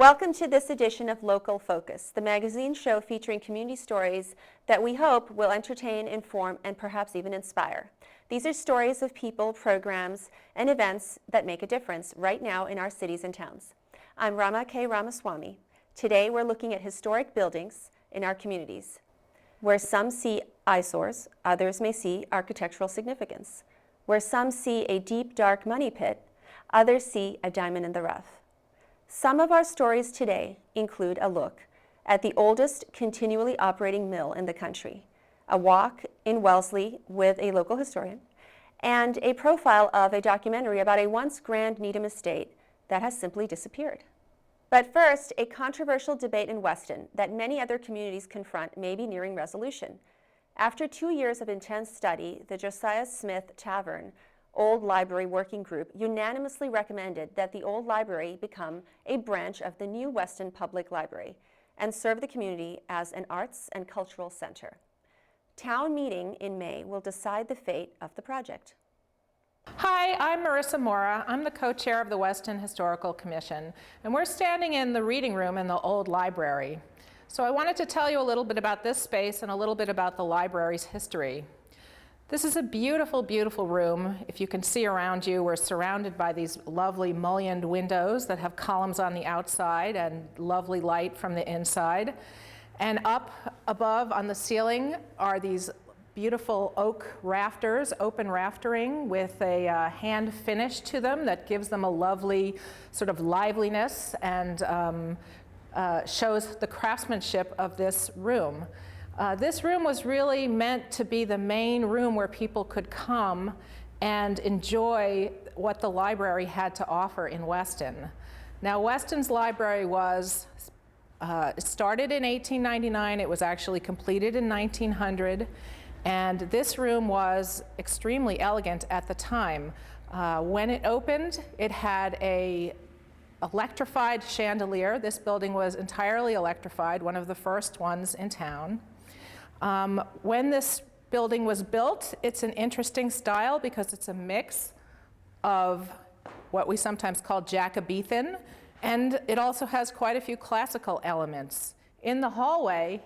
Welcome to this edition of Local Focus, the magazine show featuring community stories that we hope will entertain, inform, and perhaps even inspire. These are stories of people, programs, and events that make a difference right now in our cities and towns. I'm Rama Ramaswamy. Today we're looking at historic buildings in our communities, where some see eyesores, others may see architectural significance. Where some see a deep, dark money pit, others see a diamond in the rough. Some of our stories today include a look at the oldest continually operating mill in the country, a walk in Wellesley with a local historian, and a profile of a documentary about a once grand Needham estate that has simply disappeared. But first, a controversial debate in Weston that many other communities confront may be nearing resolution. After 2 years of intense study, the Josiah Smith Tavern Old Library Working Group unanimously recommended that the old library become a branch of the new Weston Public Library and serve the community as an arts and cultural center. Town meeting in May will decide the fate of the project. Hi, I'm Marissa Mora. I'm the co-chair of the Weston Historical Commission, and we're standing in the reading room in the old library. So I wanted to tell you a little bit about this space and a little bit about the library's history. This is a beautiful, beautiful room. If you can see around you, we're surrounded by these lovely mullioned windows that have columns on the outside and lovely light from the inside. And up above on the ceiling are these beautiful oak rafters, open raftering with a hand finish to them that gives them a lovely sort of liveliness and shows the craftsmanship of this room. This room was really meant to be the main room where people could come and enjoy what the library had to offer in Weston. Now, Weston's library was started in 1899. It was actually completed in 1900. And this room was extremely elegant at the time. When it opened, it had a electrified chandelier. This building was entirely electrified, one of the first ones in town. When this building was built, it's an interesting style because it's a mix of what we sometimes call Jacobean, and it also has quite a few classical elements. In the hallway,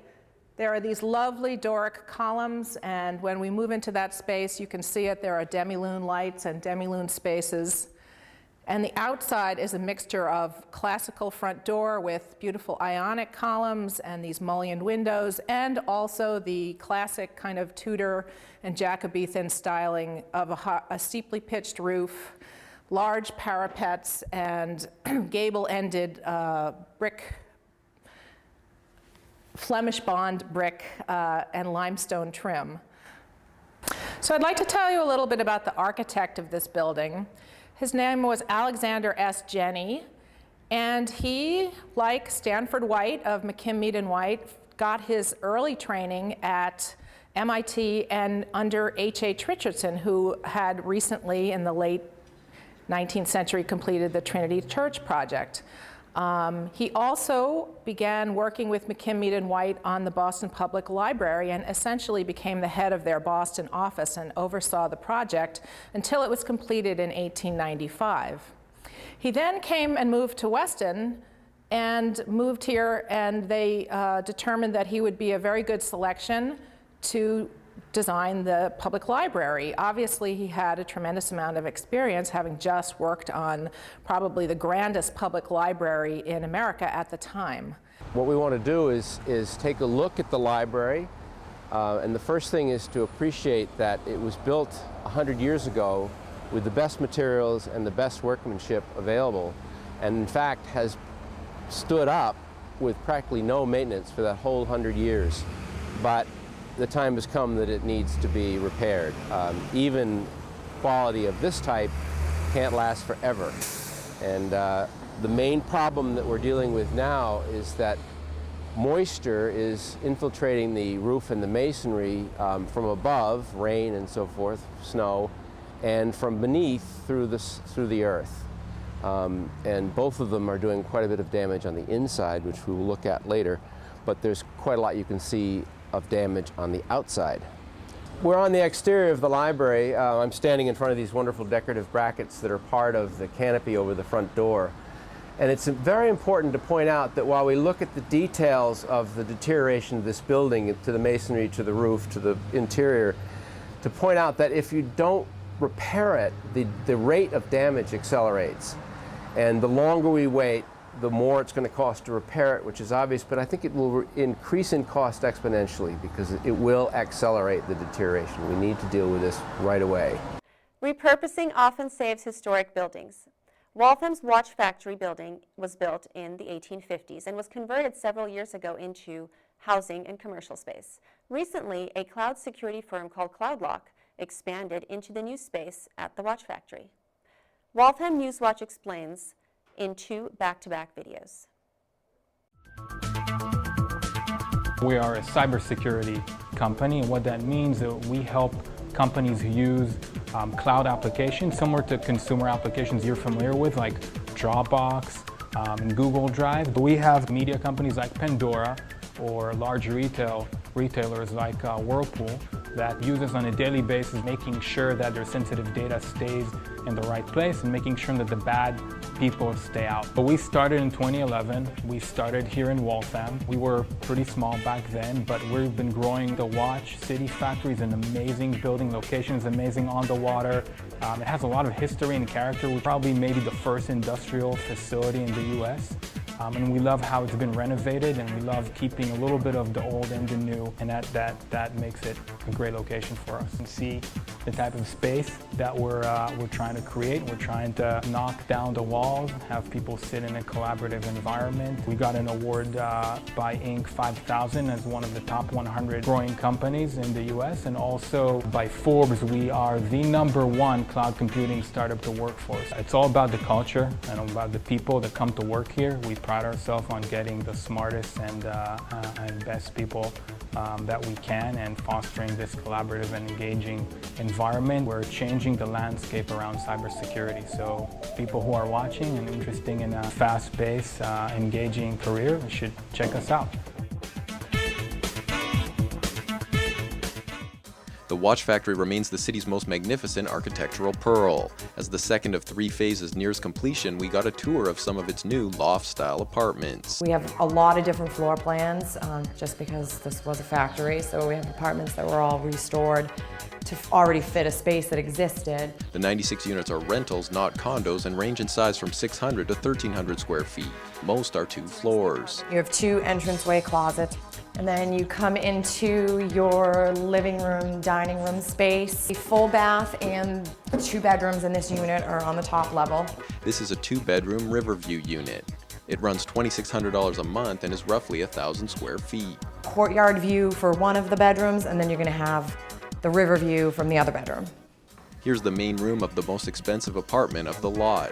there are these lovely Doric columns, and when we move into that space, you can see it. There are demi-lune lights and demi-lune spaces. And the outside is a mixture of classical front door with beautiful Ionic columns and these mullioned windows, and also the classic kind of Tudor and Jacobean styling of a steeply pitched roof, large parapets, and gable-ended brick, Flemish bond brick and limestone trim. So I'd like to tell you a little bit about the architect of this building. His name was Alexander S. Jenney, and he, like Stanford White of McKim, Mead & White, got his early training at MIT and under H.H. Richardson, who had recently, in the late 19th century, completed the Trinity Church project. He also began working with McKim, Mead & White on the Boston Public Library and essentially became the head of their Boston office and oversaw the project until it was completed in 1895. He then came and moved to Weston and moved here, and they determined that he would be a very good selection to design the public library. Obviously, he had a tremendous amount of experience, having just worked on probably the grandest public library in America at the time. What we want to do is take a look at the library, and the first thing is to appreciate that it was built 100 years ago with the best materials and the best workmanship available, and in fact has stood up with practically no maintenance for that whole 100 years. But the time has come that it needs to be repaired. Even quality of this type can't last forever. And the main problem that we're dealing with now is that moisture is infiltrating the roof and the masonry from above, rain and so forth, snow, and from beneath through the earth. And both of them are doing quite a bit of damage on the inside, which we will look at later, but there's quite a lot you can see of damage on the outside. We're on the exterior of the library. I'm standing in front of these wonderful decorative brackets that are part of the canopy over the front door. And it's very important to point out that while we look at the details of the deterioration of this building, to the masonry, to the roof, to the interior, to point out that if you don't repair it, the rate of damage accelerates. And the longer we wait, the more it's going to cost to repair it, which is obvious, but I think it will increase in cost exponentially because it will accelerate the deterioration. We need to deal with this right away. Repurposing often saves historic buildings. Waltham's watch factory building was built in the 1850s and was converted several years ago into housing and commercial space. Recently, a cloud security firm called CloudLock expanded into the new space at the watch factory. Waltham Newswatch explains in 2 back-to-back videos. We are a cybersecurity company, and what that means is that we help companies use cloud applications similar to consumer applications you're familiar with, like Dropbox and Google Drive. But we have media companies like Pandora or large retailers like Whirlpool that use us on a daily basis, making sure that their sensitive data stays in the right place and making sure that the bad people stay out. But we started in 2011. We started here in Waltham. We were pretty small back then, but we've been growing. The Watch City Factory is an amazing building. Location is amazing on the water. It has a lot of history and character. We're probably maybe the first industrial facility in the US. And we love how it's been renovated, and we love keeping a little bit of the old and the new, and that makes it a great location for us. And see the type of space that we're trying to create. We're trying to knock down the walls, have people sit in a collaborative environment. We got an award by Inc. 5000 as one of the top 100 growing companies in the US, and also by Forbes, we are the #1 cloud computing startup to work for. It's all about the culture and about the people that come to work here. We pride ourselves on getting the smartest and best people that we can, and fostering this collaborative and engaging environment. We're changing the landscape around cybersecurity. So people who are watching and interested in a fast-paced, engaging career should check us out. The Watch Factory remains the city's most magnificent architectural pearl. As the second of 3 phases nears completion, we got a tour of some of its new loft-style apartments. We have a lot of different floor plans, just because this was a factory, so we have apartments that were all restored to already fit a space that existed. The 96 units are rentals, not condos, and range in size from 600 to 1,300 square feet. Most are 2 floors. You have 2 entranceway closets, and then you come into your living room, dining room space. A full bath and 2 bedrooms in this unit are on the top level. This is a 2-bedroom Riverview unit. It runs $2,600 a month and is roughly 1,000 square feet. Courtyard view for one of the bedrooms, and then you're going to have the river view from the other bedroom. Here's the main room of the most expensive apartment of the lot.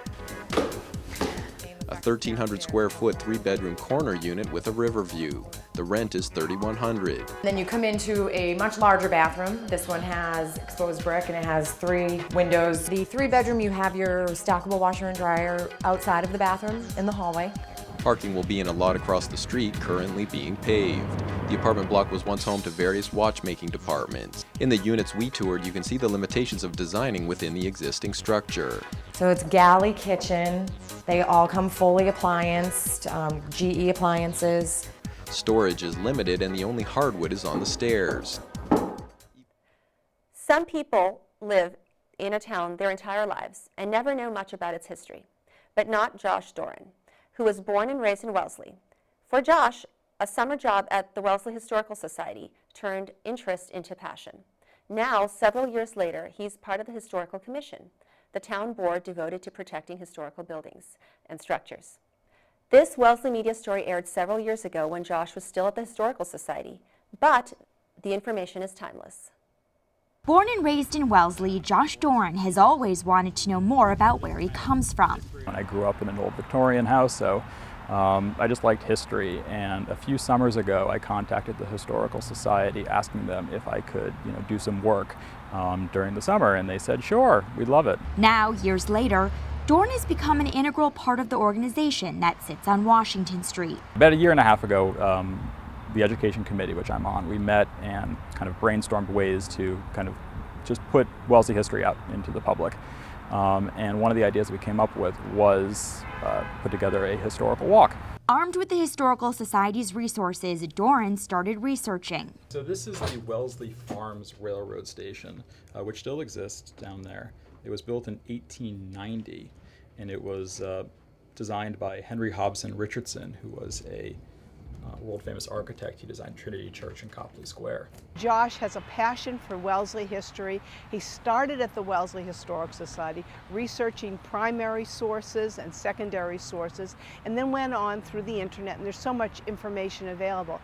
A 1,300 square foot 3-bedroom corner unit with a river view. The rent is $3,100. Then you come into a much larger bathroom. This one has exposed brick and it has 3 windows. The 3-bedroom, you have your stackable washer and dryer outside of the bathroom in the hallway. Parking will be in a lot across the street, currently being paved. The apartment block was once home to various watchmaking departments. In the units we toured, you can see the limitations of designing within the existing structure. So it's galley kitchen. They all come fully applianced, GE appliances. Storage is limited and the only hardwood is on the stairs. Some people live in a town their entire lives and never know much about its history, but not Josh Doran, who was born and raised in Wellesley. For Josh, a summer job at the Wellesley Historical Society turned interest into passion. Now, several years later, he's part of the Historical Commission, the town board devoted to protecting historical buildings and structures. This Wellesley media story aired several years ago when Josh was still at the Historical Society, but the information is timeless. Born and raised in Wellesley, Josh Doran has always wanted to know more about where he comes from. I grew up in an old Victorian house, so I just liked history, and a few summers ago I contacted the Historical Society asking them if I could do some work during the summer, and they said sure, we'd love it. Now, years later, Doran has become an integral part of the organization that sits on Washington Street. About a year and a half ago, the Education Committee, which I'm on, we met and kind of brainstormed ways to kind of just put Wellesley history out into the public. And one of the ideas we came up with was put together a historical walk. Armed with the Historical Society's resources, Doran started researching. So this is the Wellesley Farms Railroad Station, which still exists down there. It was built in 1890, and it was designed by Henry Hobson Richardson, who was a world-famous architect. He designed Trinity Church in Copley Square. Josh has a passion for Wellesley history. He started at the Wellesley Historical Society researching primary sources and secondary sources, and then went on through the internet, and there's so much information available.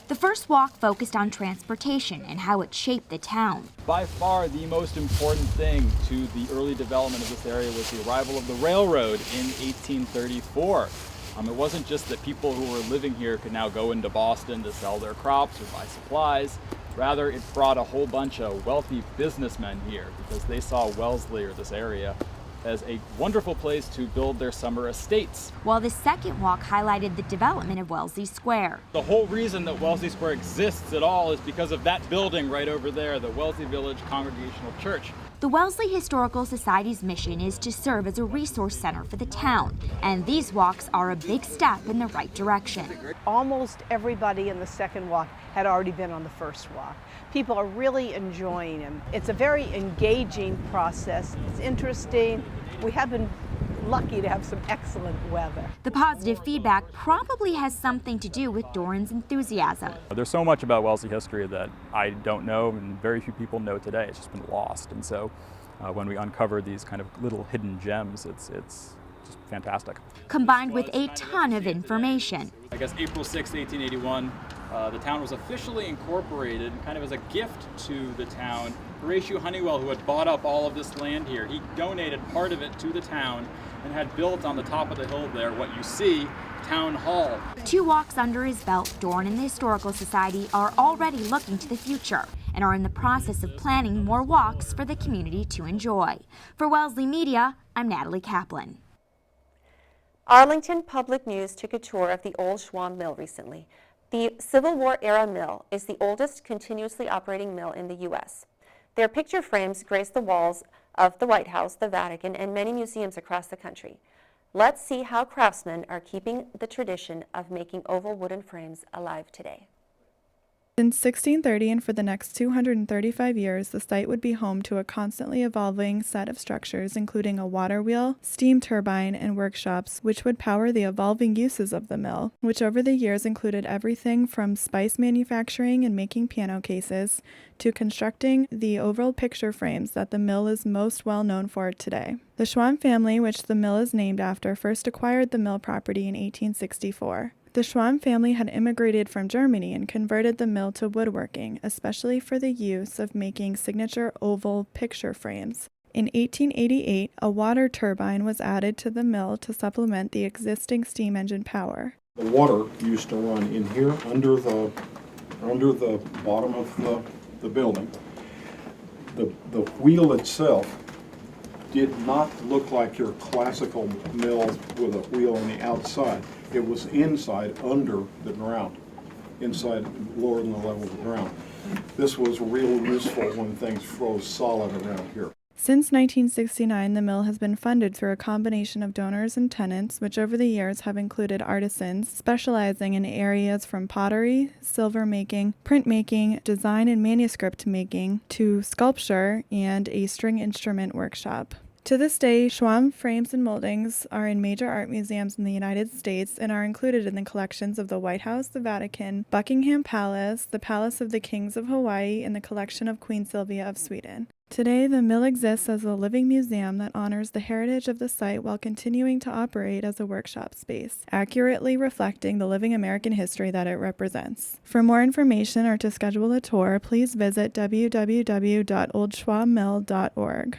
The first walk focused on transportation and how it shaped the town. By far the most important thing to the early development of this area was the arrival of the railroad in 1834. It wasn't just that people who were living here could now go into Boston to sell their crops or buy supplies. Rather, it brought a whole bunch of wealthy businessmen here because they saw Wellesley, or this area, as a wonderful place to build their summer estates. While the second walk highlighted the development of Wellesley Square. The whole reason that Wellesley Square exists at all is because of that building right over there, the Wellesley Village Congregational Church. The Wellesley Historical Society's mission is to serve as a resource center for the town, and these walks are a big step in the right direction. Almost everybody in the second walk had already been on the first walk. People are really enjoying them. It's a very engaging process. It's interesting. We have been lucky to have some excellent weather. The positive feedback probably has something to do with Doran's enthusiasm. There's so much about Wellesley history that I don't know and very few people know today. It's just been lost. And so when we uncover these kind of little hidden gems, it's just fantastic. Combined with a ton of information. I guess April 6, 1881, the town was officially incorporated kind of as a gift to the town. Horatio Honeywell, who had bought up all of this land here, he donated part of it to the town and had built on the top of the hill there what you see, Town Hall. 2 walks under his belt, Doran and the Historical Society are already looking to the future and are in the process of planning more walks for the community to enjoy. For Wellesley Media, I'm Natalie Kaplan. Arlington Public News took a tour of the old Schwan Mill recently. The Civil War era mill is the oldest continuously operating mill in the U.S. Their picture frames grace the walls of the White House, the Vatican, and many museums across the country. Let's see how craftsmen are keeping the tradition of making oval wooden frames alive today. Since 1630 and for the next 235 years, the site would be home to a constantly evolving set of structures, including a water wheel, steam turbine, and workshops, which would power the evolving uses of the mill, which over the years included everything from spice manufacturing and making piano cases to constructing the oval picture frames that the mill is most well known for today. The Schwan family, which the mill is named after, first acquired the mill property in 1864. The Schwan family had immigrated from Germany and converted the mill to woodworking, especially for the use of making signature oval picture frames. In 1888, a water turbine was added to the mill to supplement the existing steam engine power. The water used to run in here under the bottom of the building. The wheel itself did not look like your classical mill with a wheel on the outside. It was inside, under the ground, inside, lower than the level of the ground. This was real useful when things froze solid around here. Since 1969, the mill has been funded through a combination of donors and tenants, which over the years have included artisans specializing in areas from pottery, silver making, printmaking, design and manuscript making, to sculpture and a string instrument workshop. To this day, Schwan frames and moldings are in major art museums in the United States and are included in the collections of the White House, the Vatican, Buckingham Palace, the Palace of the Kings of Hawaii, and the collection of Queen Sylvia of Sweden. Today, the mill exists as a living museum that honors the heritage of the site while continuing to operate as a workshop space, accurately reflecting the living American history that it represents. For more information or to schedule a tour, please visit www.oldschwanmill.org.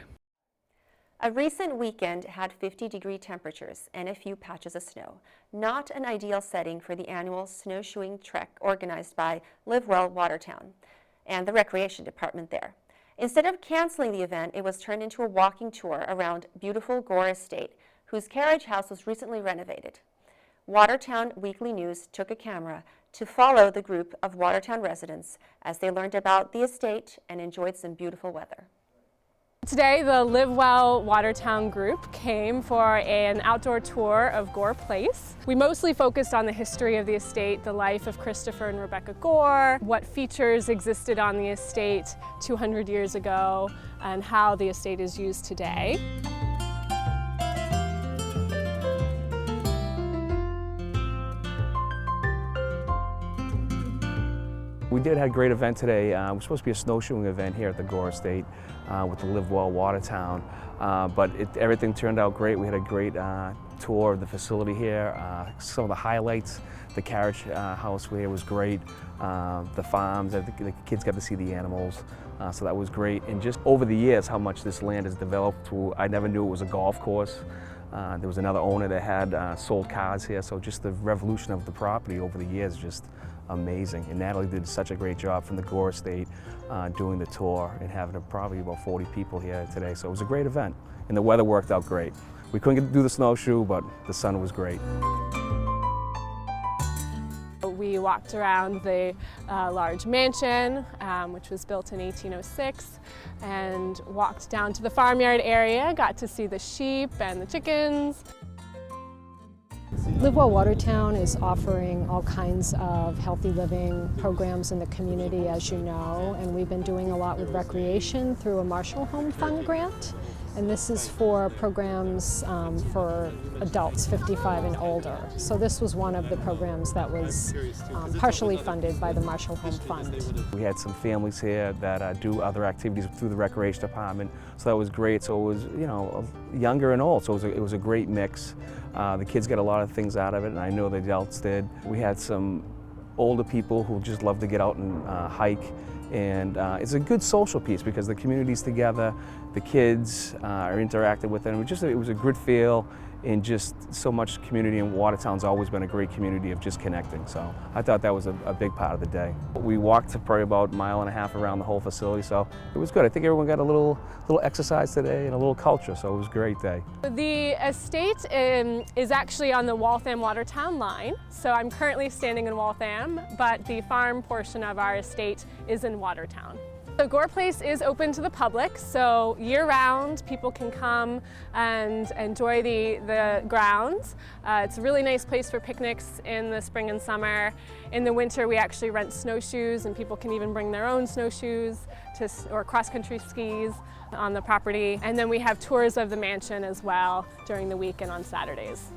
A recent weekend had 50-degree temperatures and a few patches of snow. Not an ideal setting for the annual snowshoeing trek organized by Live Well Watertown and the Recreation Department there. Instead of canceling the event, it was turned into a walking tour around beautiful Gore Estate, whose carriage house was recently renovated. Watertown Weekly News took a camera to follow the group of Watertown residents as they learned about the estate and enjoyed some beautiful weather. Today, the Live Well Watertown group came for an outdoor tour of Gore Place. We mostly focused on the history of the estate, the life of Christopher and Rebecca Gore, what features existed on the estate 200 years ago, and how the estate is used today. We did have a great event today. It was supposed to be a snowshoeing event here at the Gore Estate with the Live Well Watertown, but everything turned out great. We had a great tour of the facility here. Some of the highlights, the carriage house here was great. The farms, the kids got to see the animals, so that was great. And just over the years, how much this land has developed. I never knew it was a golf course. There was another owner that had sold cars here, so just the revolution of the property over the years just amazing. And Natalie did such a great job from the Gore Estate doing the tour and having probably about 40 people here today. So it was a great event, and the weather worked out great. We couldn't get to do the snowshoe, but the sun was great. We walked around the large mansion, which was built in 1806, and walked down to the farmyard area, got to see the sheep and the chickens. Live Well Watertown is offering all kinds of healthy living programs in the community, as you know, and we've been doing a lot with recreation through a Marshall Home Fund grant. And this is for programs for adults 55 and older. So this was one of the programs that was partially funded by the Marshall Home Fund. We had some families here that do other activities through the recreation department, so that was great. So it was, you know, younger and old, so it was a great mix. The kids got a lot of things out of it, and I know the adults did. We had some older people who just love to get out and hike. And it's a good social piece because the community's together, the kids are interacting with them. It was a good feel, and just so much community, and Watertown's always been a great community of just connecting. So I thought that was a big part of the day. We walked probably about 1.5 miles around the whole facility, so it was good. I think everyone got a little exercise today and a little culture, so it was a great day. The estate is actually on the Waltham-Watertown line, so I'm currently standing in Waltham, but the farm portion of our estate is in Watertown. The Gore Place is open to the public, so year-round people can come and enjoy the grounds. It's a really nice place for picnics in the spring and summer. In the winter we actually rent snowshoes, and people can even bring their own snowshoes or cross-country skis on the property. And then we have tours of the mansion as well during the week and on Saturdays.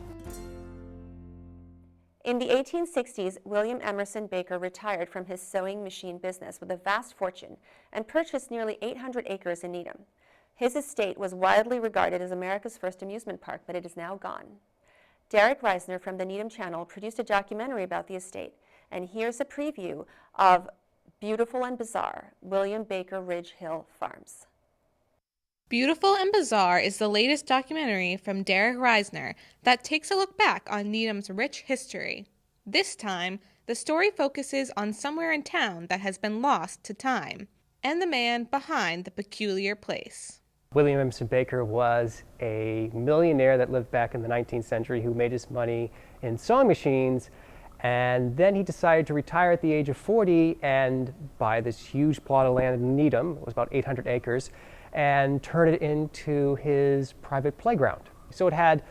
In the 1860s, William Emerson Baker retired from his sewing machine business with a vast fortune and purchased nearly 800 acres in Needham. His estate was widely regarded as America's first amusement park, but it is now gone. Derek Reisner from the Needham Channel produced a documentary about the estate, and here's a preview of Beautiful and Bizarre, William Baker Ridge Hill Farms. Beautiful and Bizarre is the latest documentary from Derek Reisner that takes a look back on Needham's rich history. This time, the story focuses on somewhere in town that has been lost to time, and the man behind the peculiar place. William Emerson Baker was a millionaire that lived back in the 19th century who made his money in sewing machines, and then he decided to retire at the age of 40 and buy this huge plot of land in Needham. It was about 800 acres. And turn it into his private playground. So it had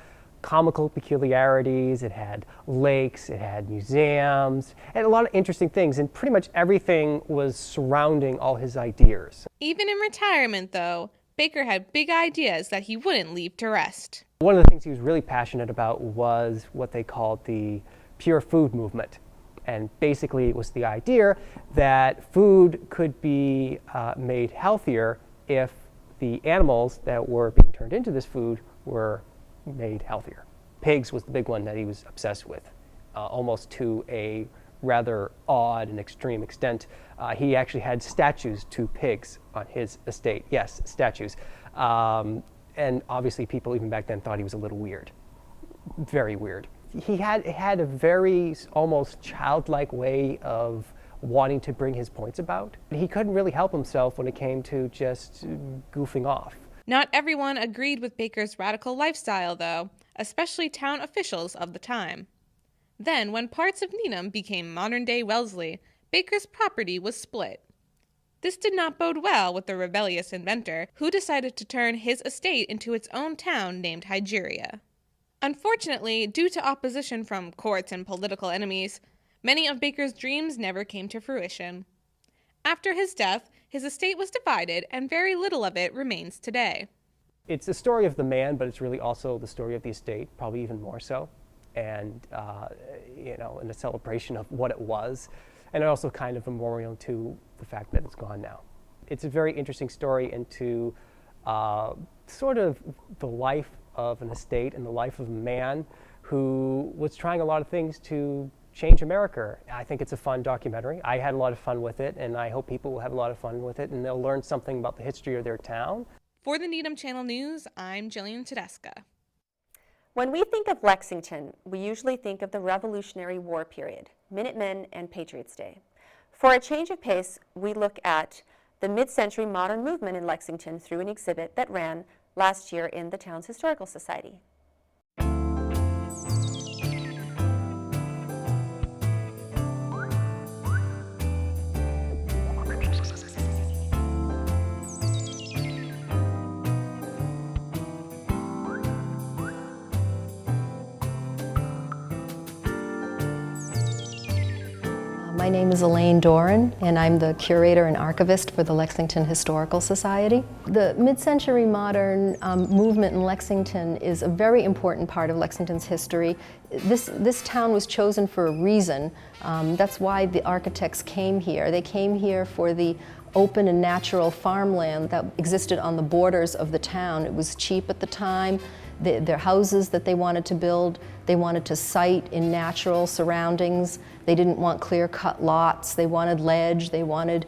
comical peculiarities, it had lakes, it had museums, and a lot of interesting things, and pretty much everything was surrounding all his ideas. Even in retirement, though, Baker had big ideas that he wouldn't leave to rest. One of the things he was really passionate about was what they called the pure food movement. And basically it was the idea that food could be made healthier if the animals that were being turned into this food were made healthier. Pigs was the big one that he was obsessed with, almost to a rather odd and extreme extent. He actually had statues to pigs on his estate. Yes, statues. And obviously people even back then thought he was a little weird, very weird. He had a very almost childlike way of wanting to bring his points about. He couldn't really help himself when it came to just goofing off. Not everyone agreed with Baker's radical lifestyle, though, especially town officials of the time. Then, when parts of Needham became modern-day Wellesley, Baker's property was split. This did not bode well with the rebellious inventor, who decided to turn his estate into its own town named Hygeria. Unfortunately, due to opposition from courts and political enemies, many of Baker's dreams never came to fruition. After his death, his estate was divided, and very little of it remains today. It's a story of the man, but it's really also the story of the estate, probably even more so, and in a celebration of what it was, and also kind of a memorial to the fact that it's gone now. It's a very interesting story into sort of the life of an estate and the life of a man who was trying a lot of things to change America. I think it's a fun documentary. I had a lot of fun with it, and I hope people will have a lot of fun with it, and they'll learn something about the history of their town. For the Needham Channel News, I'm Jillian Tedesca. When we think of Lexington, we usually think of the Revolutionary War period, Minutemen and Patriots' Day. For a change of pace, we look at the mid-century modern movement in Lexington through an exhibit that ran last year in the town's Historical Society. My name is Elaine Doran, and I'm the curator and archivist for the Lexington Historical Society. The mid-century modern movement in Lexington is a very important part of Lexington's history. This town was chosen for a reason. That's why the architects came here. They came here for the open and natural farmland that existed on the borders of the town. It was cheap at the time. Their houses that they wanted to build, they wanted to site in natural surroundings. They didn't want clear-cut lots. They wanted ledge. They wanted,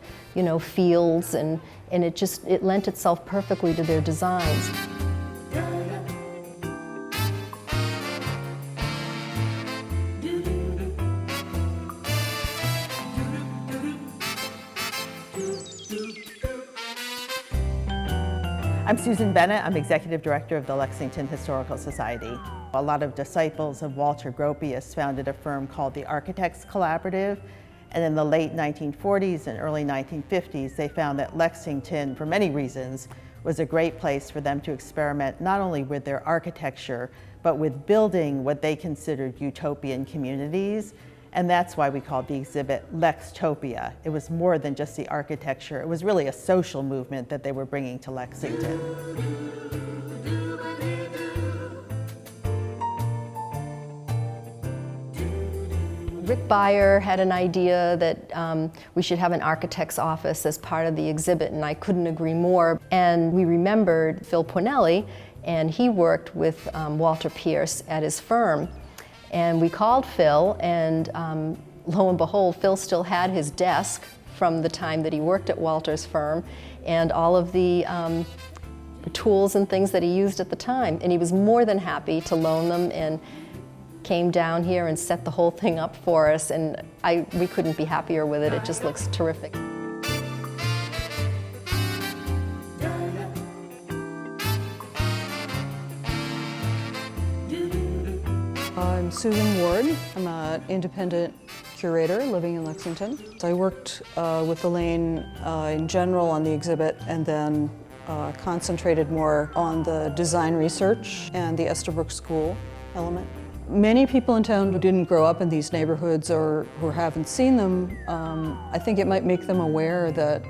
fields, and it lent itself perfectly to their designs. I'm Susan Bennett. I'm Executive Director of the Lexington Historical Society. A lot of disciples of Walter Gropius founded a firm called the Architects Collaborative, and in the late 1940s and early 1950s, they found that Lexington, for many reasons, was a great place for them to experiment not only with their architecture, but with building what they considered utopian communities. And that's why we called the exhibit Lextopia. It was more than just the architecture. It was really a social movement that they were bringing to Lexington. Rick Beyer had an idea that we should have an architect's office as part of the exhibit, and I couldn't agree more. And we remembered Phil Poinelli, and he worked with Walter Pierce at his firm. And we called Phil, and lo and behold, Phil still had his desk from the time that he worked at Walter's firm, and all of the tools and things that he used at the time. And he was more than happy to loan them, and came down here and set the whole thing up for us. And we couldn't be happier with it. It just looks terrific. I'm Susan Ward. I'm an independent curator living in Lexington. I worked with Elaine in general on the exhibit, and then concentrated more on the design research and the Estabrook School element. Many people in town who didn't grow up in these neighborhoods or who haven't seen them, I think it might make them aware that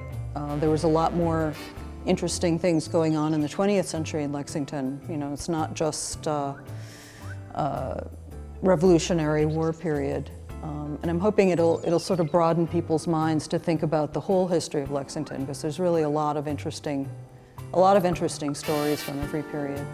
there was a lot more interesting things going on in the 20th century in Lexington. It's not just Revolutionary War period. And I'm hoping it'll sort of broaden people's minds to think about the whole history of Lexington, because there's really a lot of interesting stories from every period.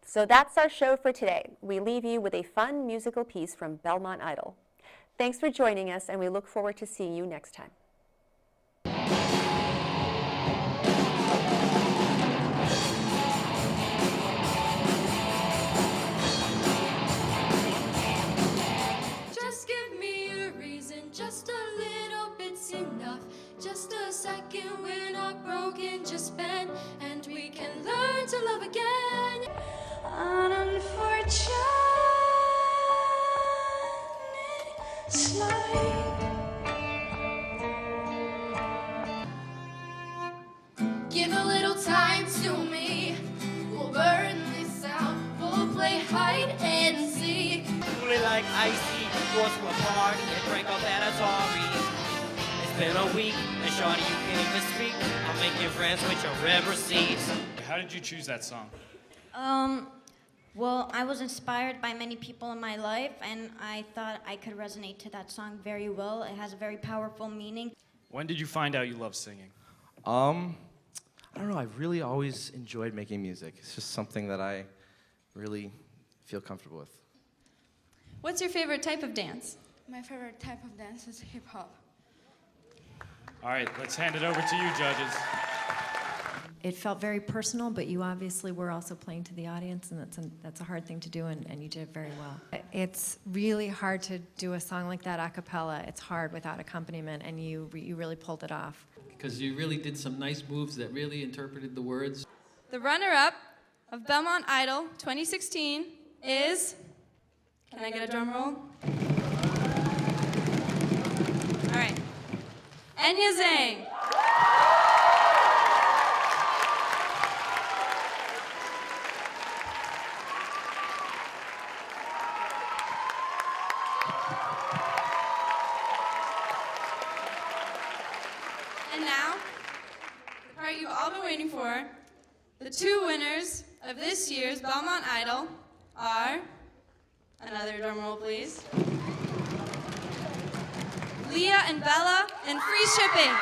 So that's our show for today. We leave you with a fun musical piece from Belmont Idol. Thanks for joining us, and we look forward to seeing you next time. it's enough. Just a second, we're not broken, just bend, and we can learn to love again. Unfortunate slide. Give a little time to me. We'll burn this out. We'll play hide and seek. Really like icy, go to a party and drink all that Atari. It's been a week, and shawty, you can't even speak. I'll make you friends with your red receipts. How did you choose that song? Well, I was inspired by many people in my life, and I thought I could resonate to that song very well. It has a very powerful meaning. When did you find out you love singing? I don't know, I've really always enjoyed making music. It's just something that I really feel comfortable with. What's your favorite type of dance? My favorite type of dance is hip-hop. All right, let's hand it over to you, judges. It felt very personal, but you obviously were also playing to the audience, and that's a hard thing to do, and you did it very well. It's really hard to do a song like that a cappella. It's hard without accompaniment, and you really pulled it off. Because you really did some nice moves that really interpreted the words. The runner-up of Belmont Idol 2016 is... Can I get a drum roll? All right. Enya Zhang. And now, the part you've all been waiting for, the two winners of this year's Belmont Idol are, another drum roll please, Leah and Bella, and free shipping.